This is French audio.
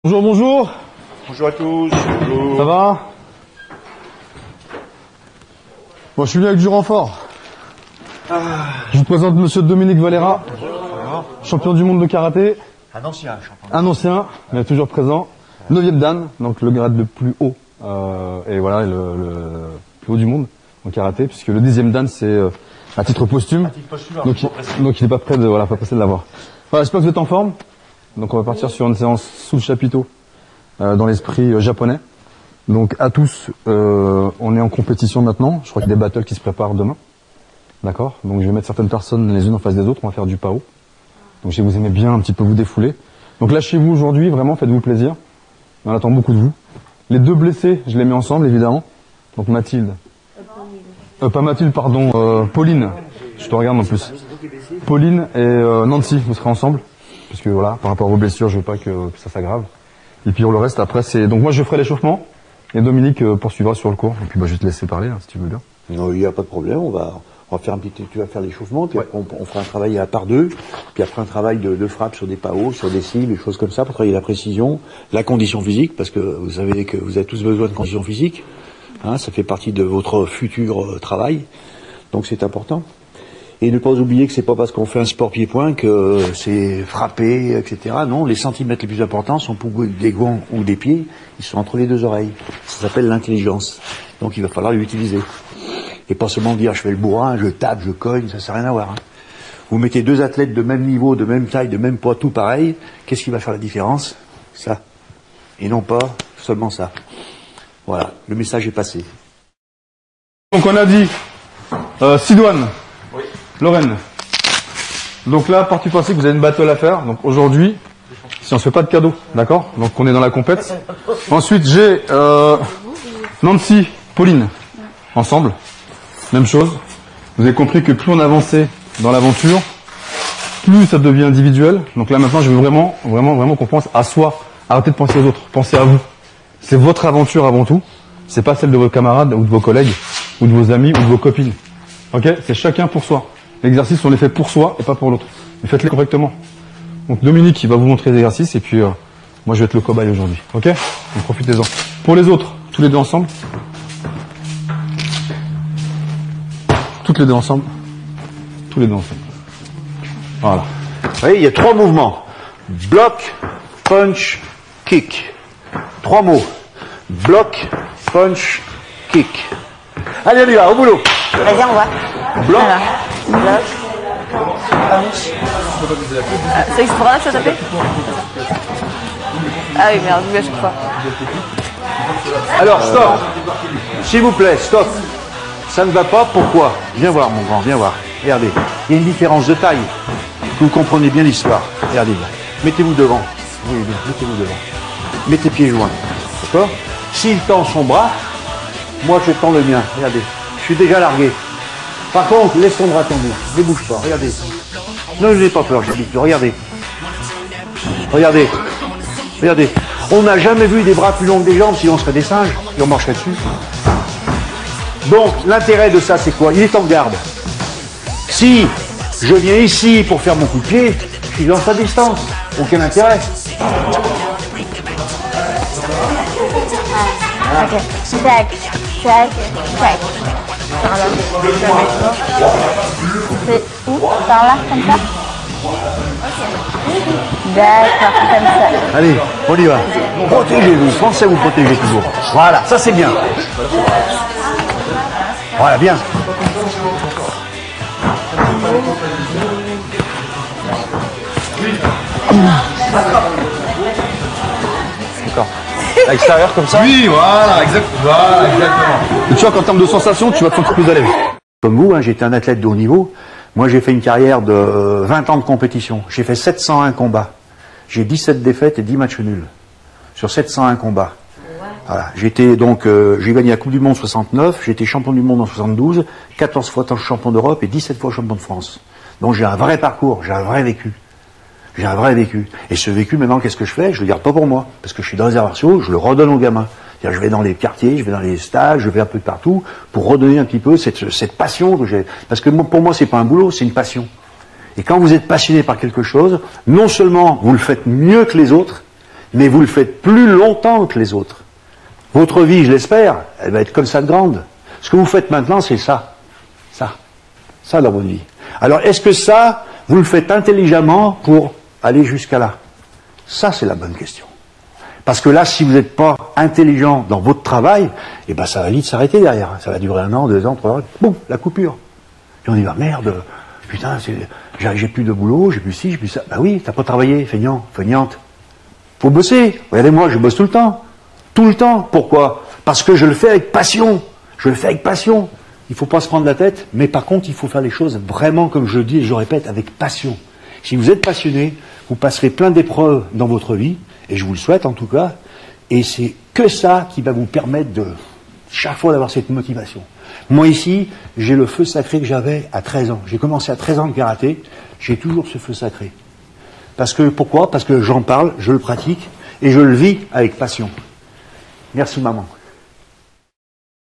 Bonjour, bonjour. Bonjour à tous. Bonjour. Ça va? Bon, je suis venu avec du renfort. Je vous présente monsieur Dominique Valera, champion du monde de karaté. Un ancien champion. Un ancien, mais toujours présent. 9e dan, donc le grade le plus haut. Et voilà, le plus haut du monde en karaté, puisque le 10e dan, c'est à titre posthume. Donc il n'est pas prêt de l'avoir. Voilà, j'espère que vous êtes en forme. Donc on va partir sur une séance sous le chapiteau, dans l'esprit japonais. Donc à tous, on est en compétition maintenant. Je crois qu'il y a des battles qui se préparent demain. D'accord. Donc je vais mettre certaines personnes les unes en face des autres. On va faire du PAO. Donc si vous aimez bien un petit peu vous défouler. Donc lâchez-vous aujourd'hui, vraiment, faites-vous plaisir. On attend beaucoup de vous. Les deux blessés, je les mets ensemble évidemment. Donc Mathilde. Pas Mathilde, pardon, Pauline. Je te regarde en plus. Pauline et Nancy, vous serez ensemble. Parce que voilà, par rapport à vos blessures, je veux pas que ça s'aggrave. Et puis pour le reste, après, c'est... Donc moi, je ferai l'échauffement. Et Dominique poursuivra sur le cours. Et puis je vais te laisser parler, si tu veux bien. Non, il n'y a pas de problème. On va faire un petit... Tu vas faire l'échauffement, puis après, on fera un travail à part deux. Puis après, un travail de frappe sur des PAO, sur des cibles, des choses comme ça, pour travailler la précision, la condition physique, parce que vous savez que vous avez tous besoin de condition physique. Hein, ça fait partie de votre futur travail. Donc c'est important. Et ne pas oublier que c'est pas parce qu'on fait un sport pied-point que c'est frapper, etc. Non, les centimètres les plus importants sont pour des gants ou des pieds, ils sont entre les deux oreilles. Ça s'appelle l'intelligence. Donc il va falloir l'utiliser. Et pas seulement dire je fais le bourrin, je tape, je cogne, ça sert à rien à voir. Hein. Vous mettez deux athlètes de même niveau, de même taille, de même poids, tout pareil, qu'est-ce qui va faire la différence? Ça. Et non pas seulement ça. Voilà, le message est passé. Donc on a dit Sidoine. Oui. Lorraine. Donc là, partie du principe que vous avez une battle à faire. Donc aujourd'hui, si on se fait pas de cadeau, d'accord? Donc on est dans la compète. Ensuite, j'ai Nancy, Pauline, ensemble. Même chose. Vous avez compris que plus on avançait dans l'aventure, plus ça devient individuel. Donc là maintenant, je veux vraiment qu'on pense à soi. Arrêtez de penser aux autres. Pensez à vous. C'est votre aventure avant tout. C'est pas celle de vos camarades ou de vos collègues ou de vos amis ou de vos copines. Ok? C'est chacun pour soi. L'exercice, on les fait pour soi et pas pour l'autre. Mais faites-les correctement. Donc Dominique, il va vous montrer les exercices et puis moi, je vais être le cobaye aujourd'hui. Ok? Donc profitez-en. Pour les autres, tous les deux ensemble. Toutes les deux ensemble. Tous les deux ensemble. Voilà. Vous voyez, il y a trois mouvements. Bloc, punch, kick. Trois mots. Bloc, punch, kick. Allez, on y va, au boulot. Vas-y, on voit. Bloc. Bloc. Punch. C'est extra que ça tapait? Ah oui, merde, j'oublie à chaque fois. Alors, stop. S'il vous plaît, stop. Ça ne va pas, pourquoi? Viens voir, mon grand, viens voir. Regardez, il y a une différence de taille. Vous comprenez bien l'histoire. Regardez, mettez-vous devant. Oui, mettez-vous devant. Mettez pieds joints. D'accord? S'il tend son bras, moi je tends le mien. Regardez, je suis déjà largué. Par contre, laisse ton bras tomber. Ne bouge pas, regardez. Ne n'ayez pas peur, j'ai dit. Regardez. Regardez. Regardez. On n'a jamais vu des bras plus longs que des jambes, sinon on serait des singes et on marcherait dessus. Donc, l'intérêt de ça, c'est quoi? Il est en garde. Si je viens ici pour faire mon coup de pied, je suis dans sa distance. Aucun intérêt. Ok. Tac, tac, tac. C'est où? Par là, comme ça? D'accord, comme ça. Allez, on y va. Protégez-vous, pensez à vous protéger toujours. Voilà, ça c'est bien. Voilà, bien. D'accord. À l'extérieur comme ça? Oui, voilà, exactement. Et tu vois qu'en termes de sensations, tu vas te sentir plus à l'aise. Comme vous, hein, j'étais un athlète de haut niveau. Moi, j'ai fait une carrière de 20 ans de compétition. J'ai fait 701 combats. J'ai 17 défaites et 10 matchs nuls. Sur 701 combats. Voilà. J'étais donc, j'ai gagné la Coupe du Monde 69, j'ai été champion du monde en 72, 14 fois champion d'Europe et 17 fois champion de France. Donc j'ai un vrai parcours, j'ai un vrai vécu. J'ai un vrai vécu. Et ce vécu, maintenant, qu'est-ce que je fais? Je le garde pas pour moi. Parce que je suis dans les arts martiaux, je le redonne aux gamins. C'est-à-dire, je vais dans les quartiers, je vais dans les stages, je vais un peu de partout pour redonner un petit peu cette passion que j'ai. Parce que pour moi, c'est pas un boulot, c'est une passion. Et quand vous êtes passionné par quelque chose, non seulement vous le faites mieux que les autres, mais vous le faites plus longtemps que les autres. Votre vie, je l'espère, elle va être comme ça de grande. Ce que vous faites maintenant, c'est ça. Ça dans votre vie. Alors, est-ce que ça, vous le faites intelligemment pour aller jusqu'à là? Ça, c'est la bonne question. Parce que là, si vous n'êtes pas intelligent dans votre travail, eh ben, ça va vite s'arrêter derrière. Ça va durer 1 an, 2 ans, 3 ans, boum, la coupure. Et on dit, bah merde, putain, j'ai plus de boulot, j'ai plus ci, j'ai plus ça. Bah oui, t'as pas travaillé, feignant, feignante. Faut bosser. Regardez-moi, je bosse tout le temps. Tout le temps. Pourquoi? Parce que je le fais avec passion. Je le fais avec passion. Il ne faut pas se prendre la tête, mais par contre, il faut faire les choses vraiment, comme je le dis et je le répète, avec passion. Si vous êtes passionné, vous passerez plein d'épreuves dans votre vie, et je vous le souhaite en tout cas, et c'est que ça qui va vous permettre de, chaque fois, d'avoir cette motivation. Moi ici, j'ai le feu sacré que j'avais à 13 ans. J'ai commencé à 13 ans le karaté, j'ai toujours ce feu sacré. Parce que, pourquoi? Parce que j'en parle, je le pratique, et je le vis avec passion. Merci maman.